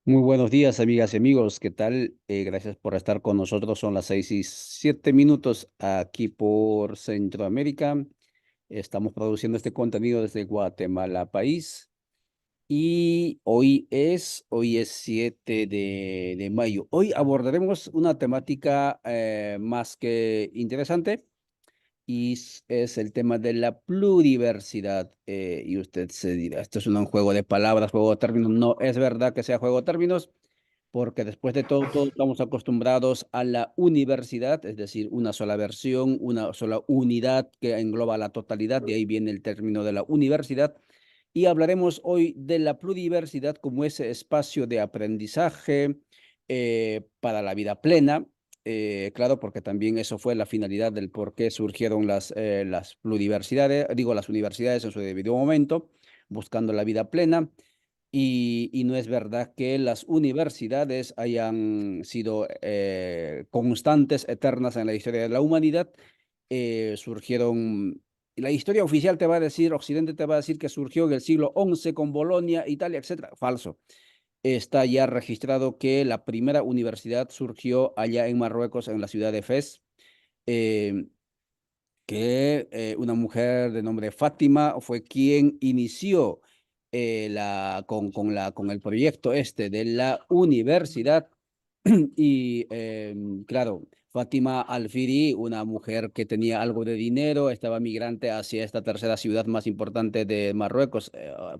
Muy buenos días, amigas y amigos. ¿Qué tal? Gracias por estar con nosotros. Son las 6:07 aquí por Centroamérica. Estamos produciendo este contenido desde Guatemala, país. Y hoy es 7 de mayo. Hoy abordaremos una temática más que interesante y es el tema de la pluriversidad. Y usted se dirá, esto es un juego de palabras, juego de términos. No es verdad que sea juego de términos, porque después de todo, todos estamos acostumbrados a la universidad, es decir, una sola versión, una sola unidad que engloba la totalidad. De ahí viene el término de la universidad. Y hablaremos hoy de la pluriversidad como ese espacio de aprendizaje para la vida plena. Claro, porque también eso fue la finalidad del por qué surgieron las pluriversidades, digo, las universidades en su debido momento, buscando la vida plena. Y no es verdad que las universidades hayan sido constantes, eternas en la historia de la humanidad. Surgieron, la historia oficial te va a decir, Occidente te va a decir que surgió en el siglo XI con Bolonia, Italia, etcétera. Falso. Está ya registrado que la primera universidad surgió allá en Marruecos, en la ciudad de Fez, eh, que una mujer de nombre Fátima fue quien inició con el proyecto este de la universidad. Y claro, Fátima Alfiri, una mujer que tenía algo de dinero, estaba migrante hacia esta tercera ciudad más importante de Marruecos,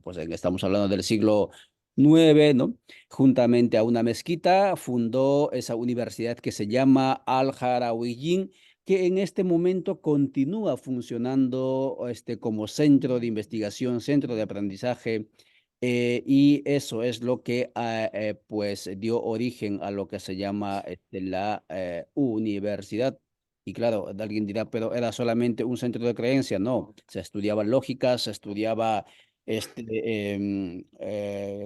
pues estamos hablando del siglo IX, ¿no? Juntamente a una mezquita, fundó esa universidad que se llama Al-Harawiyin, que en este momento continúa funcionando como centro de investigación, centro de aprendizaje, y eso es lo que pues dio origen a lo que se llama la universidad. Y claro, alguien dirá, pero era solamente un centro de creencia. No, se estudiaba lógica, se estudiaba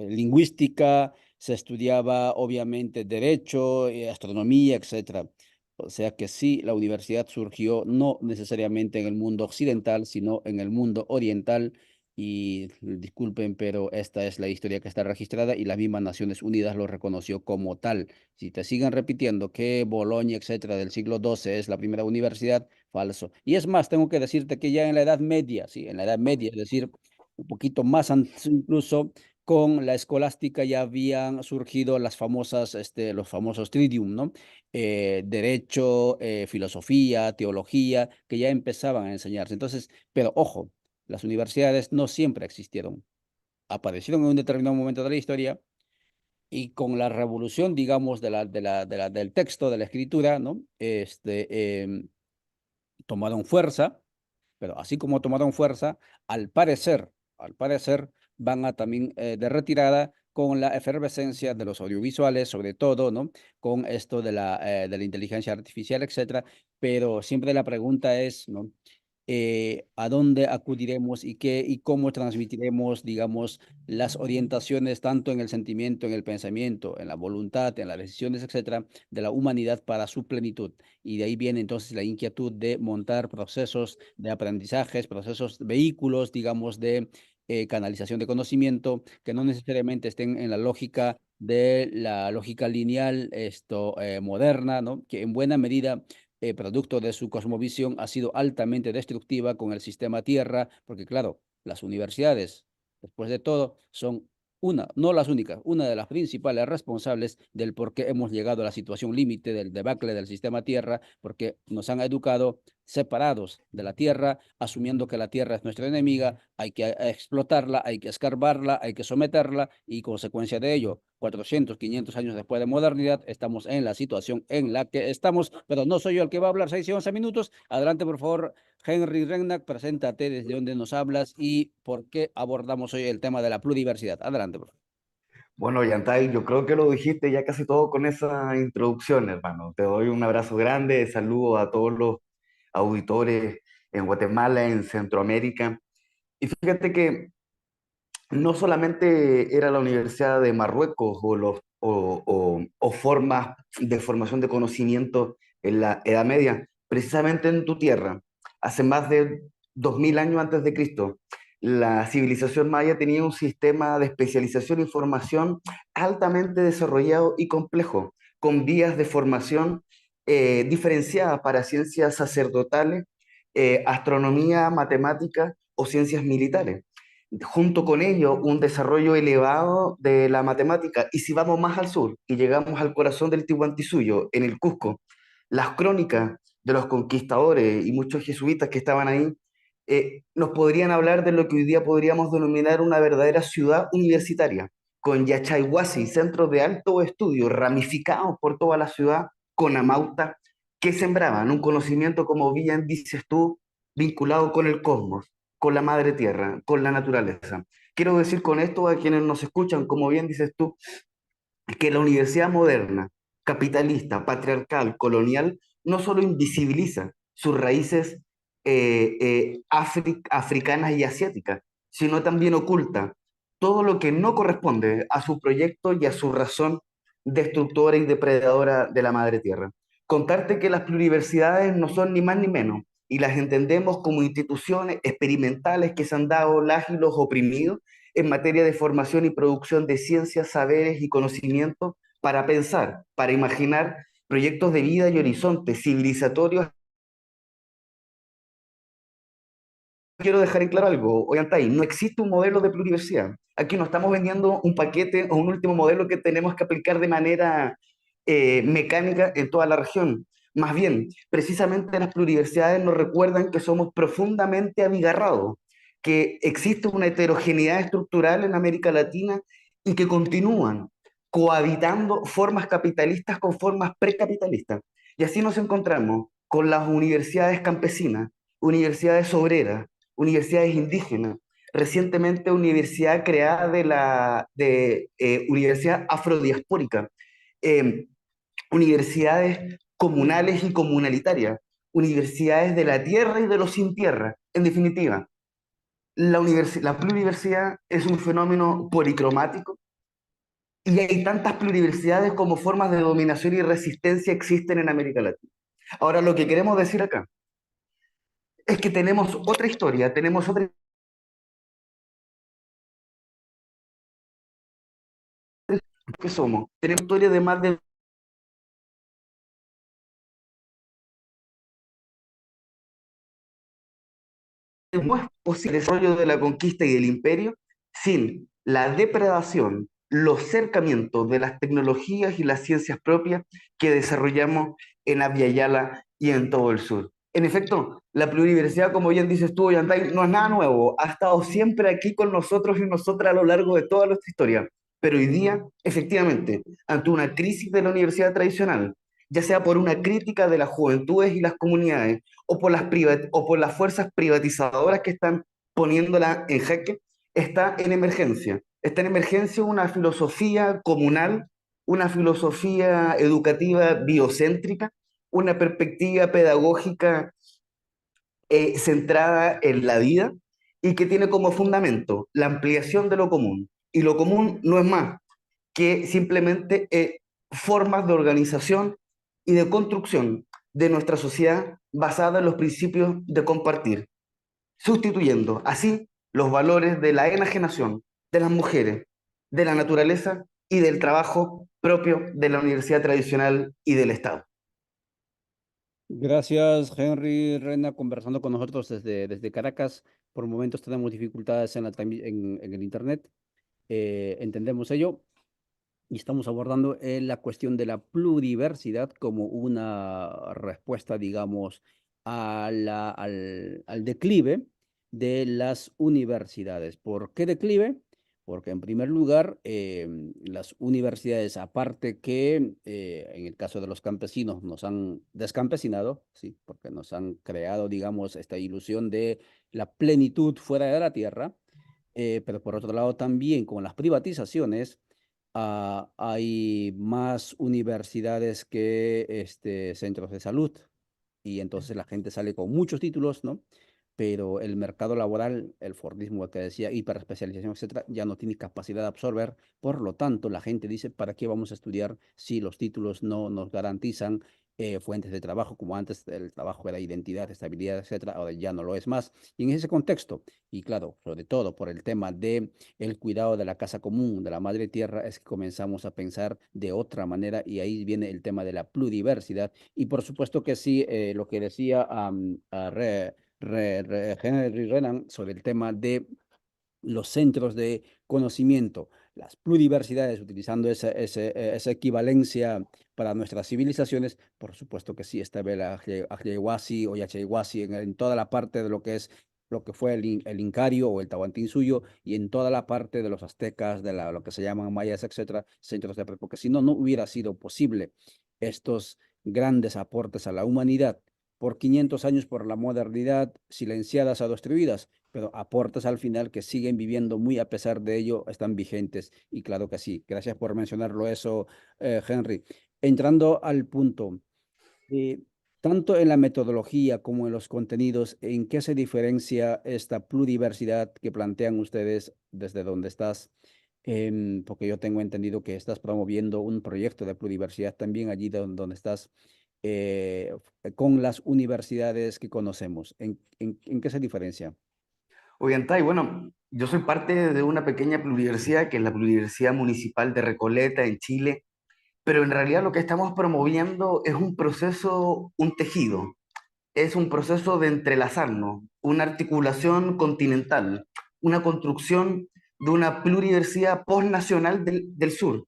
lingüística, se estudiaba obviamente derecho, astronomía, etcétera. O sea que sí, la universidad surgió no necesariamente en el mundo occidental, sino en el mundo oriental. Y disculpen, pero esta es la historia que está registrada y las mismas Naciones Unidas lo reconoció como tal. Si te siguen repitiendo que Bolonia, etcétera, del siglo XII es la primera universidad, falso. Y es más, tengo que decirte que ya en la Edad Media, sí, en la Edad Media, es decir, un poquito más antes incluso, con la escolástica ya habían surgido los famosos tridium, ¿no? Derecho, filosofía, teología, que ya empezaban a enseñarse. Entonces, pero ojo, las universidades no siempre existieron. Aparecieron en un determinado momento de la historia y con la revolución, digamos, del texto, de la escritura, ¿no? Tomaron fuerza, pero así como tomaron fuerza, al parecer, van a también de retirada con la efervescencia de los audiovisuales, sobre todo, ¿no? Con esto de la inteligencia artificial, etcétera. Pero siempre la pregunta es, ¿no? ¿A dónde acudiremos y cómo transmitiremos, digamos, las orientaciones tanto en el sentimiento, en el pensamiento, en la voluntad, en las decisiones, etcétera, de la humanidad para su plenitud? Y de ahí viene entonces la inquietud de montar procesos de aprendizajes, procesos, vehículos, digamos, de canalización de conocimiento que no necesariamente estén en la lógica de la lógica lineal moderna, ¿no? Que en buena medida producto de su cosmovisión, ha sido altamente destructiva con el sistema Tierra, porque claro, las universidades, después de todo, son no las únicas, una de las principales responsables del por qué hemos llegado a la situación límite del debacle del sistema Tierra, porque nos han educado separados de la Tierra, asumiendo que la Tierra es nuestra enemiga, hay que explotarla, hay que escarbarla, hay que someterla y consecuencia de ello, 400, 500 años después de modernidad, estamos en la situación en la que estamos, pero no soy yo el que va a hablar 6 y 11 minutos. Adelante, por favor, Henry Regnac, preséntate desde dónde nos hablas y por qué abordamos hoy el tema de la pluriversidad. Adelante, por favor. Bueno, Yantay, yo creo que lo dijiste ya casi todo con esa introducción, hermano. Te doy un abrazo grande, saludo a todos los auditores en Guatemala, en Centroamérica. Y fíjate que no solamente era la Universidad de Marruecos o formas de formación de conocimiento en la Edad Media, precisamente en tu tierra, hace más de 2000 años antes de Cristo, La civilización maya tenía un sistema de especialización y formación altamente desarrollado y complejo, con vías de formación diferenciadas para ciencias sacerdotales, astronomía, matemática o ciencias militares. Junto con ello, un desarrollo elevado de la matemática. Y si vamos más al sur y llegamos al corazón del Tihuantissuyo, en el Cusco, las crónicas de los conquistadores y muchos jesuitas que estaban ahí nos podrían hablar de lo que hoy día podríamos denominar una verdadera ciudad universitaria, con Yachayhuasi, centros de alto estudio ramificados por toda la ciudad, con amautas que sembraban un conocimiento, como bien dices tú, vinculado con el cosmos, con la madre tierra, con la naturaleza. Quiero decir con esto a quienes nos escuchan, como bien dices tú, que la universidad moderna, capitalista, patriarcal, colonial, no solo invisibiliza sus raíces africanas y asiáticas, sino también oculta todo lo que no corresponde a su proyecto y a su razón destructora y depredadora de la madre tierra. Contarte que las pluriversidades no son ni más ni menos, y las entendemos como instituciones experimentales que se han dado las y los oprimidos en materia de formación y producción de ciencias, saberes y conocimientos para pensar, para imaginar proyectos de vida y horizontes civilizatorios. Quiero dejar en claro algo, Ollantay, no existe un modelo de pluriversidad. Aquí no estamos vendiendo un paquete o un último modelo que tenemos que aplicar de manera mecánica en toda la región. Más bien, precisamente las pluriversidades nos recuerdan que somos profundamente abigarrados, que existe una heterogeneidad estructural en América Latina y que continúan cohabitando formas capitalistas con formas precapitalistas. Y así nos encontramos con las universidades campesinas, universidades obreras, universidades indígenas, recientemente universidad creada de Universidad Afrodiaspórica, eh, universidades comunales y comunalitarias, universidades de la tierra y de los sin tierra. En definitiva, la pluriversidad es un fenómeno policromático y hay tantas pluriversidades como formas de dominación y resistencia existen en América Latina. Ahora, lo que queremos decir acá es que tenemos otra historia, tenemos otra que somos. Tenemos historia de más de cómo es posible el desarrollo de la conquista y del imperio sin la depredación, los cercamientos de las tecnologías y las ciencias propias que desarrollamos en Abya Yala y en todo el sur. En efecto, la pluriversidad, como bien dices tú, Yantay, no es nada nuevo, ha estado siempre aquí con nosotros y nosotras a lo largo de toda nuestra historia. Pero hoy día, efectivamente, ante una crisis de la universidad tradicional, ya sea por una crítica de las juventudes y las comunidades, o por las fuerzas privatizadoras que están poniéndola en jaque, está en emergencia. Está en emergencia una filosofía comunal, una filosofía educativa biocéntrica, una perspectiva pedagógica centrada en la vida y que tiene como fundamento la ampliación de lo común. Y lo común no es más que simplemente formas de organización y de construcción de nuestra sociedad basada en los principios de compartir, sustituyendo así los valores de la enajenación de las mujeres, de la naturaleza y del trabajo propio de la universidad tradicional y del Estado. Gracias, Henry Rena, conversando con nosotros desde Caracas. Por momentos tenemos dificultades en el Internet. Entendemos ello y estamos abordando la cuestión de la pluriversidad como una respuesta, digamos, al declive de las universidades. ¿Por qué declive? Porque en primer lugar, las universidades, aparte que en el caso de los campesinos nos han descampesinado, sí, porque nos han creado, digamos, esta ilusión de la plenitud fuera de la tierra, pero por otro lado también con las privatizaciones, hay más universidades que centros de salud y entonces la gente sale con muchos títulos, ¿no? Pero el mercado laboral, el Fordismo que decía, hiperespecialización, etcétera, ya no tiene capacidad de absorber. Por lo tanto, la gente dice, ¿para qué vamos a estudiar si los títulos no nos garantizan fuentes de trabajo, como antes el trabajo era identidad, estabilidad, etcétera, ahora ya no lo es más. Y en ese contexto, y claro, sobre todo por el tema de el cuidado de la casa común, de la madre tierra, es que comenzamos a pensar de otra manera y ahí viene el tema de la pluriversidad. Y por supuesto que sí, lo que decía Henry Renan sobre el tema de los centros de conocimiento, las pluriversidades, utilizando esa equivalencia para nuestras civilizaciones, por supuesto que sí, está el Ajehuasi o Yachaywasi en toda la parte de lo que es lo que fue el Incario o el Tahuantinsuyo y en toda la parte de los aztecas, de lo que se llaman mayas, etcétera, centros de, porque si no, no hubiera sido posible estos grandes aportes a la humanidad por 500 años por la modernidad, silenciadas o destruidas, pero aportes al final que siguen viviendo muy a pesar de ello, están vigentes. Y claro que sí. Gracias por mencionarlo eso, Henry. Entrando al punto, eh, tanto en la metodología como en los contenidos, ¿en qué se diferencia esta pluriversidad que plantean ustedes desde donde estás? Porque yo tengo entendido que estás promoviendo un proyecto de pluriversidad también allí donde estás eh, con las universidades que conocemos. ¿En qué se diferencia? Ollantay, bueno, yo soy parte de una pequeña pluriversidad, que es la Pluriversidad Municipal de Recoleta, en Chile, pero en realidad lo que estamos promoviendo es un proceso, un tejido, es un proceso de entrelazarnos, una articulación continental, una construcción de una pluriversidad postnacional del sur.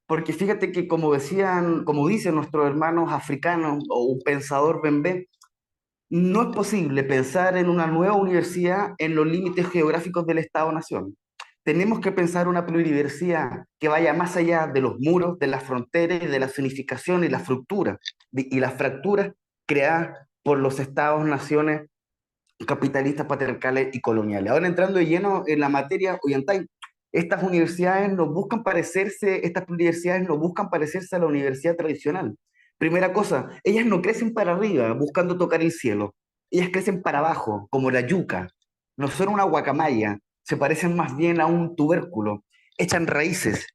Porque fíjate que como decían, como dicen nuestros hermanos africanos o un pensador bembé, no es posible pensar en una nueva universidad en los límites geográficos del Estado-Nación. Tenemos que pensar una pluriversidad que vaya más allá de los muros, de las fronteras, de la zonificación y la fractura, y las fracturas creadas por los Estados-naciones capitalistas, patriarcales y coloniales. Ahora entrando de lleno en la materia, Ollantay, estas universidades no buscan parecerse, estas universidades no buscan parecerse a la universidad tradicional. Primera cosa, ellas no crecen para arriba buscando tocar el cielo, ellas crecen para abajo, como la yuca. No son una guacamaya, se parecen más bien a un tubérculo, echan raíces,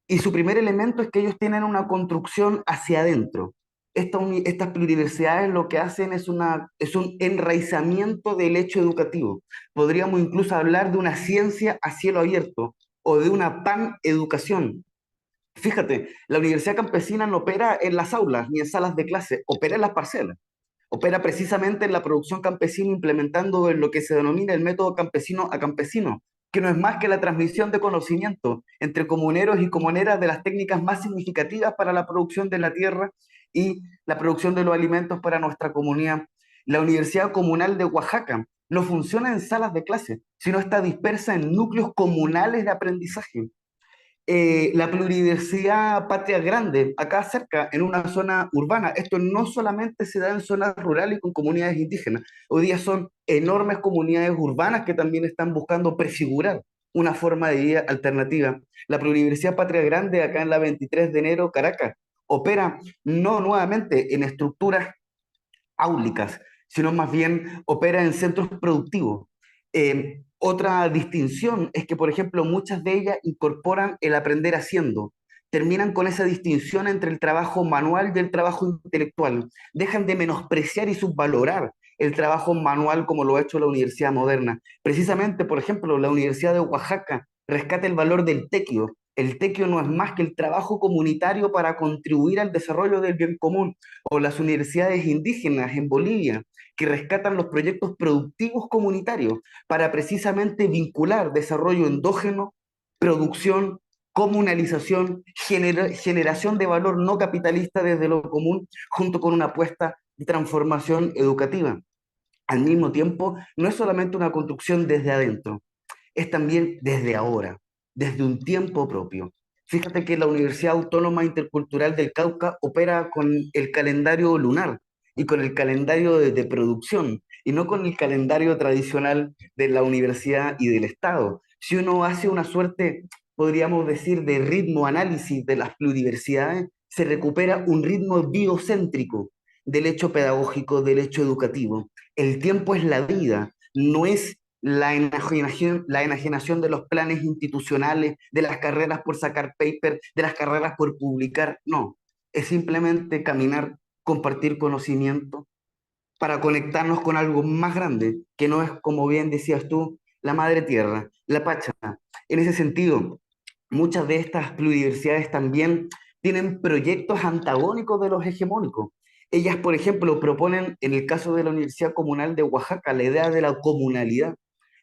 y su primer elemento es que ellos tienen una construcción hacia adentro. Estas pluriversidades lo que hacen es un enraizamiento del hecho educativo. Podríamos incluso hablar de una ciencia a cielo abierto o de una pan-educación. Fíjate, la Universidad Campesina no opera en las aulas ni en salas de clase, opera en las parcelas. Opera precisamente en la producción campesina implementando en lo que se denomina el método campesino a campesino, que no es más que la transmisión de conocimiento entre comuneros y comuneras de las técnicas más significativas para la producción de la tierra y la producción de los alimentos para nuestra comunidad. La Universidad Comunal de Oaxaca no funciona en salas de clase, sino está dispersa en núcleos comunales de aprendizaje. La pluriversidad Patria Grande, acá cerca, en una zona urbana. Esto no solamente se da en zonas rurales y con comunidades indígenas. Hoy día son enormes comunidades urbanas que también están buscando prefigurar una forma de vida alternativa. La pluriversidad Patria Grande, acá en la 23 de enero, Caracas, opera no nuevamente en estructuras áulicas, sino más bien opera en centros productivos. Otra distinción es que, por ejemplo, muchas de ellas incorporan el aprender haciendo, terminan con esa distinción entre el trabajo manual y el trabajo intelectual, dejan de menospreciar y subvalorar el trabajo manual como lo ha hecho la Universidad Moderna. Precisamente, por ejemplo, la Universidad de Oaxaca rescata el valor del tequio. El tequio no es más que el trabajo comunitario para contribuir al desarrollo del bien común, o las universidades indígenas en Bolivia, que rescatan los proyectos productivos comunitarios para precisamente vincular desarrollo endógeno, producción, comunalización, generación de valor no capitalista desde lo común, junto con una apuesta de transformación educativa. Al mismo tiempo, no es solamente una construcción desde adentro, es también desde ahora, desde un tiempo propio. Fíjate que la Universidad Autónoma Intercultural del Cauca opera con el calendario lunar y con el calendario de producción, y no con el calendario tradicional de la universidad y del Estado. Si uno hace una suerte, podríamos decir, de ritmo análisis de las pluriversidades, se recupera un ritmo biocéntrico del hecho pedagógico, del hecho educativo. El tiempo es la vida, no es la enajenación de los planes institucionales, de las carreras por sacar paper, de las carreras por publicar, no, es simplemente caminar compartir conocimiento, para conectarnos con algo más grande, que no es, como bien decías tú, la madre tierra, la Pacha. En ese sentido, muchas de estas pluriversidades también tienen proyectos antagónicos de los hegemónicos. Ellas, por ejemplo, proponen, en el caso de la Universidad Comunal de Oaxaca, la idea de la comunalidad.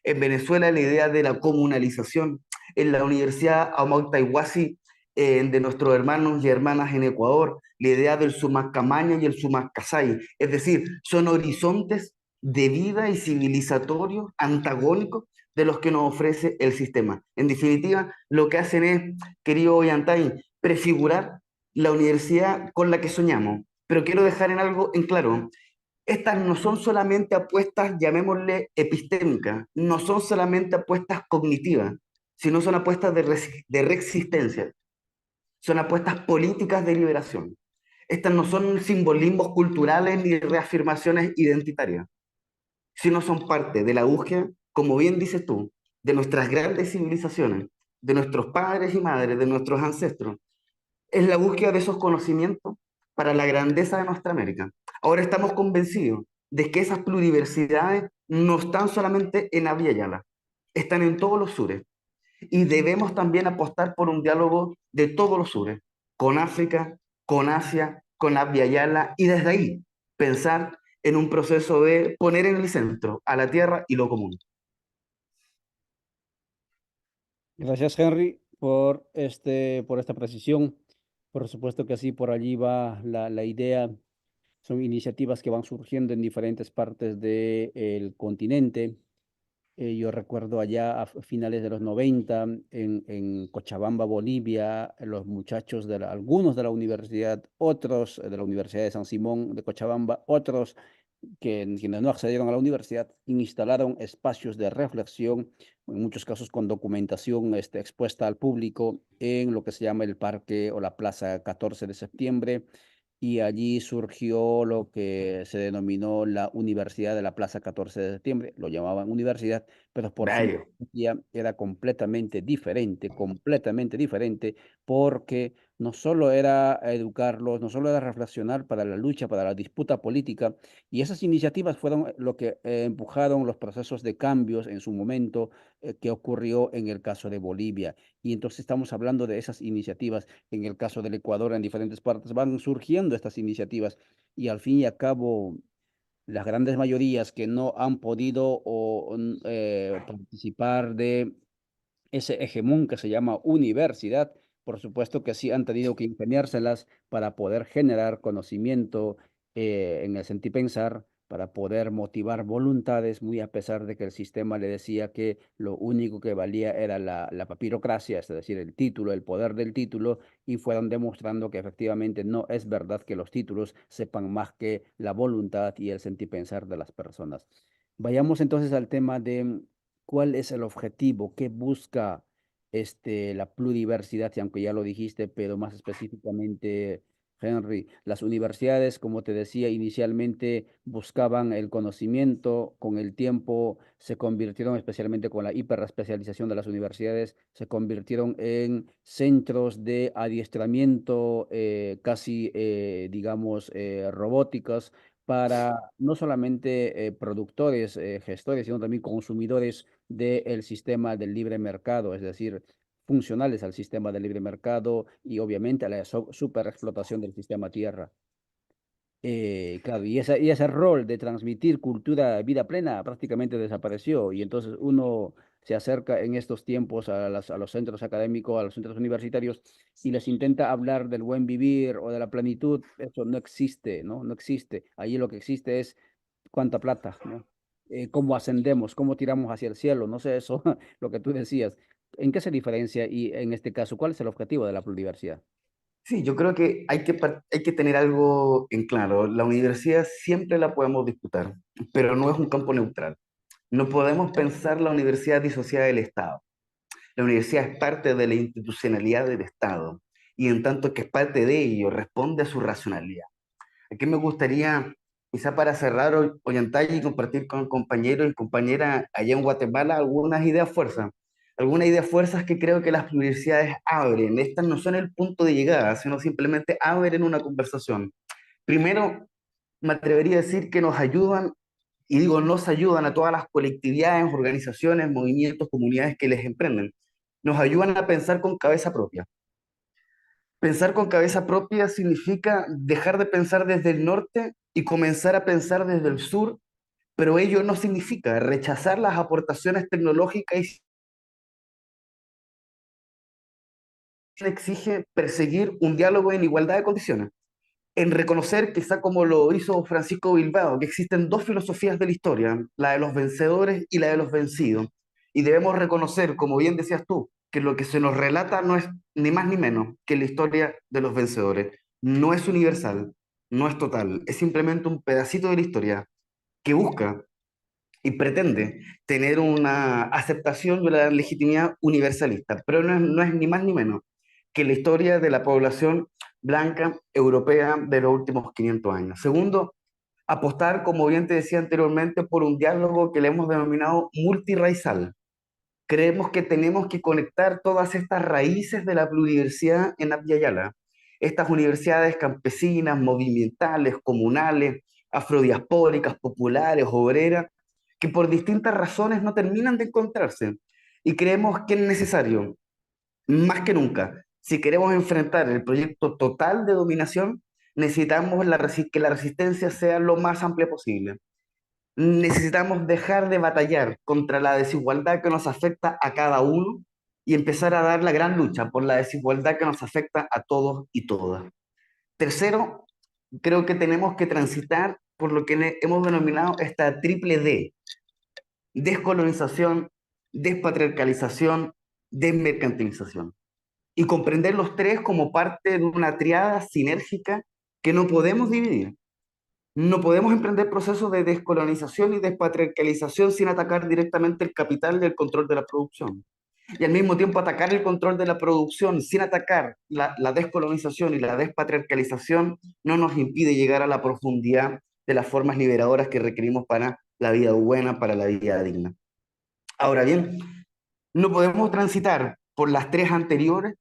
En Venezuela, la idea de la comunalización. En la Universidad Amautaihuasi, de nuestros hermanos y hermanas en Ecuador, la idea del Sumacamaña y el Sumacasay. Es decir, son horizontes de vida y civilizatorios antagónicos de los que nos ofrece el sistema. En definitiva, lo que hacen es, querido Ollantay, prefigurar la universidad con la que soñamos. Pero quiero dejar en algo en claro, estas no son solamente apuestas, llamémosle epistémicas, no son solamente apuestas cognitivas, sino son apuestas de reexistencia, son apuestas políticas de liberación. Estas no son simbolismos culturales ni reafirmaciones identitarias, sino son parte de la búsqueda, como bien dices tú, de nuestras grandes civilizaciones, de nuestros padres y madres, de nuestros ancestros. Es la búsqueda de esos conocimientos para la grandeza de nuestra América. Ahora estamos convencidos de que esas pluriversidades no están solamente en Abya Yala, están en todos los sures. Y debemos también apostar por un diálogo de todos los sures, con África, con Asia, con Abya Yala, y desde ahí pensar en un proceso de poner en el centro a la tierra y lo común. Gracias, Henry, por esta precisión. Por supuesto que sí, por allí va la idea. Son iniciativas que van surgiendo en diferentes partes del continente. Yo recuerdo allá a finales de los 90 en Cochabamba, Bolivia, los muchachos algunos de la universidad, otros de la Universidad de San Simón de Cochabamba, otros quienes no accedieron a la universidad, instalaron espacios de reflexión, en muchos casos con documentación expuesta al público en lo que se llama el Parque o la Plaza 14 de Septiembre, y allí surgió lo que se denominó la Universidad de la Plaza 14 de Septiembre. Lo llamaban universidad, pero por su Bello. metodología era completamente diferente, porque no solo era educarlos, no solo era reflexionar para la lucha, para la disputa política, y esas iniciativas fueron lo que empujaron los procesos de cambios en su momento que ocurrió en el caso de Bolivia. Y entonces estamos hablando de esas iniciativas en el caso del Ecuador, en diferentes partes, van surgiendo estas iniciativas y al fin y al cabo, las grandes mayorías que no han podido participar de ese hegemón que se llama universidad, por supuesto que sí han tenido que ingeniárselas para poder generar conocimiento en el sentir pensar, para poder motivar voluntades, muy a pesar de que el sistema le decía que lo único que valía era la papirocracia, es decir, el título, el poder del título, y fueron demostrando que efectivamente no es verdad que los títulos sepan más que la voluntad y el sentir pensar de las personas. Vayamos entonces al tema de cuál es el objetivo, qué busca la pluriversidad, y aunque ya lo dijiste, pero más específicamente, Henry, las universidades, como te decía, inicialmente buscaban el conocimiento, con el tiempo se convirtieron, especialmente con la hiperespecialización de las universidades, se convirtieron en centros de adiestramiento casi, digamos, robóticos para no solamente productores, gestores, sino también consumidores del sistema del libre mercado, es decir, funcionales al sistema del libre mercado y obviamente a la superexplotación del sistema tierra. Claro, y ese rol de transmitir cultura, vida plena, prácticamente desapareció. Y entonces uno se acerca en estos tiempos a los centros académicos, a los centros universitarios, y les intenta hablar del buen vivir o de la plenitud. Eso no existe, ¿no? No existe. Allí lo que existe es cuánta plata, ¿no? Cómo ascendemos, cómo tiramos hacia el cielo, no sé eso, lo que tú decías. ¿En qué se diferencia y en este caso, cuál es el objetivo de la pluriversidad? Sí, yo creo que hay que tener algo en claro. La universidad siempre la podemos disputar, pero no es un campo neutral. No podemos pensar la universidad disociada del Estado. La universidad es parte de la institucionalidad del Estado y en tanto que es parte de ello, responde a su racionalidad. Aquí me gustaría, quizá para cerrar, Ollantay y compartir con compañeros y compañeras allá en Guatemala algunas ideas fuerzas que creo que las universidades abren. Estas no son el punto de llegada, sino simplemente abren una conversación. Primero, me atrevería a decir que nos ayudan, y digo nos ayudan a todas las colectividades, organizaciones, movimientos, comunidades que les emprenden. Nos ayudan a pensar con cabeza propia. Pensar con cabeza propia significa dejar de pensar desde el norte y comenzar a pensar desde el sur, pero ello no significa rechazar las aportaciones tecnológicas y exige perseguir un diálogo en igualdad de condiciones, en reconocer, quizá como lo hizo Francisco Bilbao, que existen dos filosofías de la historia, la de los vencedores y la de los vencidos. Y debemos reconocer, como bien decías tú, que lo que se nos relata no es ni más ni menos que la historia de los vencedores. No es universal, no es total, es simplemente un pedacito de la historia que busca y pretende tener una aceptación y una legitimidad universalista, pero no es ni más ni menos que la historia de la población blanca europea de los últimos 500 años. Segundo, apostar, como bien te decía anteriormente, por un diálogo que le hemos denominado multirraizal. Creemos que tenemos que conectar todas estas raíces de la pluriversidad en Abya Yala. Estas universidades campesinas, movimentales, comunales, afrodiaspóricas, populares, obreras, que por distintas razones no terminan de encontrarse. Y creemos que es necesario, más que nunca, si queremos enfrentar el proyecto total de dominación, necesitamos que la resistencia sea lo más amplia posible. Necesitamos dejar de batallar contra la desigualdad que nos afecta a cada uno y empezar a dar la gran lucha por la desigualdad que nos afecta a todos y todas. Tercero, creo que tenemos que transitar por lo que hemos denominado esta triple D: descolonización, despatriarcalización, desmercantilización. Y comprender los tres como parte de una triada sinérgica que no podemos dividir. No podemos emprender procesos de descolonización y despatriarcalización sin atacar directamente el capital y el control de la producción. Y al mismo tiempo atacar el control de la producción sin atacar la descolonización y la despatriarcalización no nos impide llegar a la profundidad de las formas liberadoras que requerimos para la vida buena, para la vida digna. Ahora bien, no podemos transitar por las tres anteriores,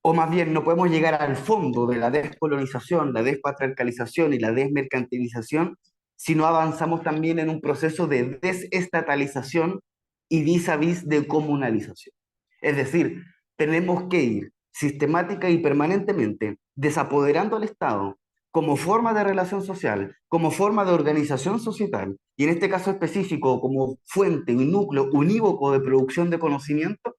o más bien no podemos llegar al fondo de la descolonización, la despatriarcalización y la desmercantilización si no avanzamos también en un proceso de desestatalización y vis a vis de comunalización. Es decir, tenemos que ir sistemática y permanentemente desapoderando al Estado como forma de relación social, como forma de organización societal, y en este caso específico como fuente y núcleo unívoco de producción de conocimiento,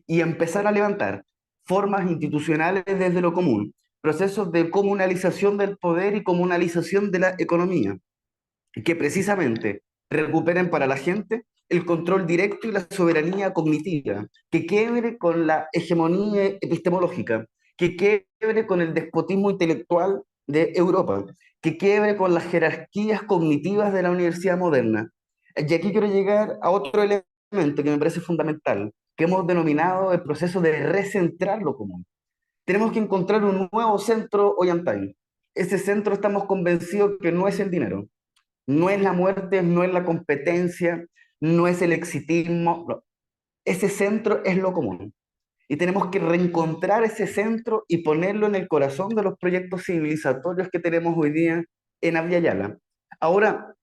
y empezar a levantar formas institucionales desde lo común, procesos de comunalización del poder y comunalización de la economía, que precisamente recuperen para la gente el control directo y la soberanía cognitiva, que quiebre con la hegemonía epistemológica, que quiebre con el despotismo intelectual de Europa, que quiebre con las jerarquías cognitivas de la universidad moderna. Y aquí quiero llegar a otro elemento que me parece fundamental, que hemos denominado el proceso de recentrar lo común. Tenemos que encontrar un nuevo centro Ollantay. Ese centro estamos convencidos que no es el dinero, no es la muerte, no es la competencia, no es el exitismo. No. Ese centro es lo común. Y tenemos que reencontrar ese centro y ponerlo en el corazón de los proyectos civilizatorios que tenemos hoy día en Abya Yala. Ahora,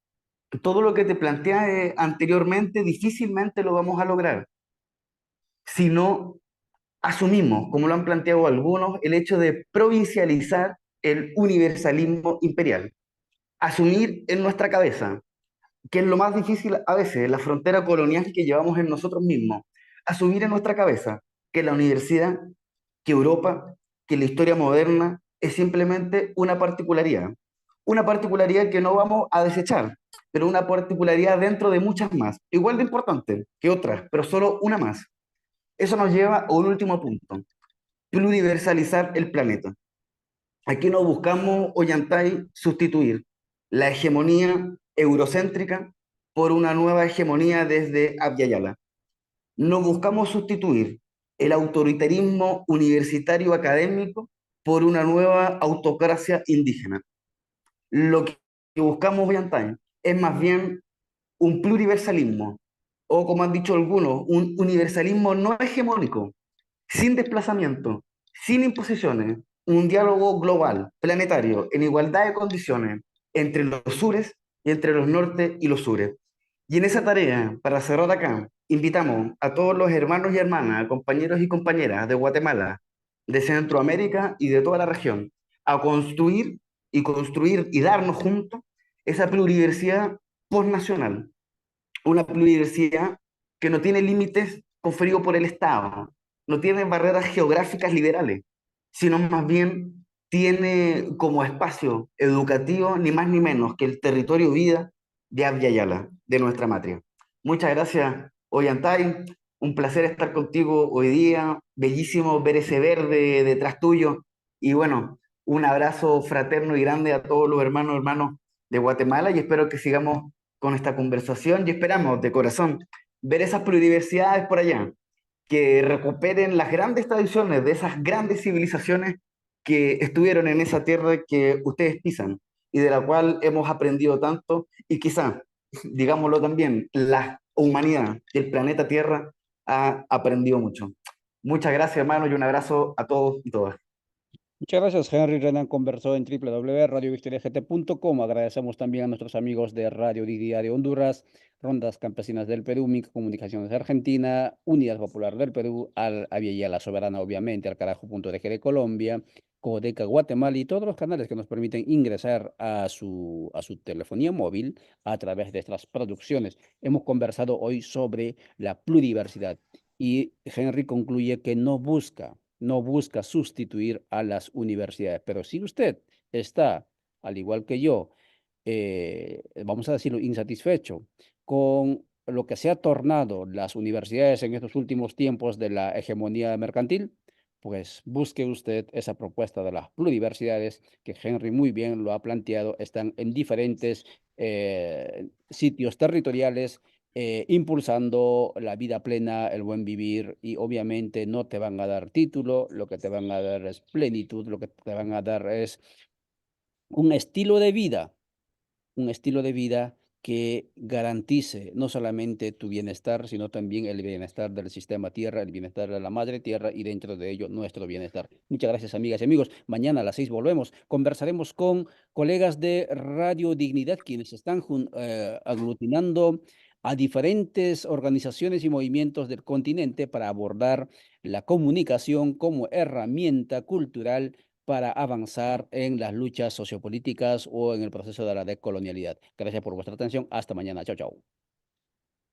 todo lo que te planteé anteriormente difícilmente lo vamos a lograr si no asumimos, como lo han planteado algunos, el hecho de provincializar el universalismo imperial. Asumir en nuestra cabeza, que es lo más difícil a veces, la frontera colonial que llevamos en nosotros mismos, asumir en nuestra cabeza que la universidad, que Europa, que la historia moderna es simplemente una particularidad que no vamos a desechar, pero una particularidad dentro de muchas más, igual de importante que otras, pero solo una más. Eso nos lleva a un último punto: pluriversalizar el planeta. Aquí no buscamos, Ollantay, sustituir la hegemonía eurocéntrica por una nueva hegemonía desde Abya Yala. No buscamos sustituir el autoritarismo universitario académico por una nueva autocracia indígena. Lo que buscamos, Ollantay, es más bien un pluriversalismo, o como han dicho algunos, un universalismo no hegemónico, sin desplazamiento, sin imposiciones, un diálogo global, planetario, en igualdad de condiciones entre los sures y entre los nortes y los sures. Y en esa tarea, para cerrar acá, invitamos a todos los hermanos y hermanas, compañeros y compañeras de Guatemala, de Centroamérica y de toda la región, a construir y darnos juntos esa pluriversidad postnacional, una pluriversidad que no tiene límites conferidos por el Estado, no tiene barreras geográficas liberales, sino más bien tiene como espacio educativo ni más ni menos que el territorio vida de Abya Yala, de nuestra matria. Muchas gracias, Ollantay. Un placer estar contigo hoy día. Bellísimo ver ese verde detrás tuyo. Y bueno, un abrazo fraterno y grande a todos los hermanos de Guatemala y espero que sigamos con esta conversación y esperamos de corazón ver esas pluriversidades por allá, que recuperen las grandes tradiciones de esas grandes civilizaciones que estuvieron en esa tierra que ustedes pisan y de la cual hemos aprendido tanto y quizá, digámoslo también, la humanidad del planeta Tierra ha aprendido mucho. Muchas gracias, hermano, y un abrazo a todos y todas. Muchas gracias, Henry. Renan conversó en www.radiovictoriagt.com. Agradecemos también a nuestros amigos de Radio Dignidad de Honduras, Rondas Campesinas del Perú, Mica Comunicaciones de Argentina, Unidad Popular del Perú, al Aviala La Soberana, obviamente, al Carajo.org de Colombia, Codeca Guatemala y todos los canales que nos permiten ingresar a su telefonía móvil a través de estas producciones. Hemos conversado hoy sobre la pluriversidad y Henry concluye que no busca sustituir a las universidades. Pero si usted está, al igual que yo, vamos a decirlo, insatisfecho con lo que se ha tornado las universidades en estos últimos tiempos de la hegemonía mercantil, pues busque usted esa propuesta de las pluriversidades que Henry muy bien lo ha planteado, están en diferentes sitios territoriales impulsando la vida plena, el buen vivir y obviamente no te van a dar título, lo que te van a dar es plenitud, lo que te van a dar es un estilo de vida, un estilo de vida que garantice no solamente tu bienestar, sino también el bienestar del sistema Tierra, el bienestar de la madre Tierra y dentro de ello nuestro bienestar. Muchas gracias, amigas y amigos. Mañana a las 6 volvemos. Conversaremos con colegas de Radio Dignidad, quienes están aglutinando a diferentes organizaciones y movimientos del continente para abordar la comunicación como herramienta cultural para avanzar en las luchas sociopolíticas o en el proceso de la decolonialidad. Gracias por vuestra atención. Hasta mañana. Chao, chao.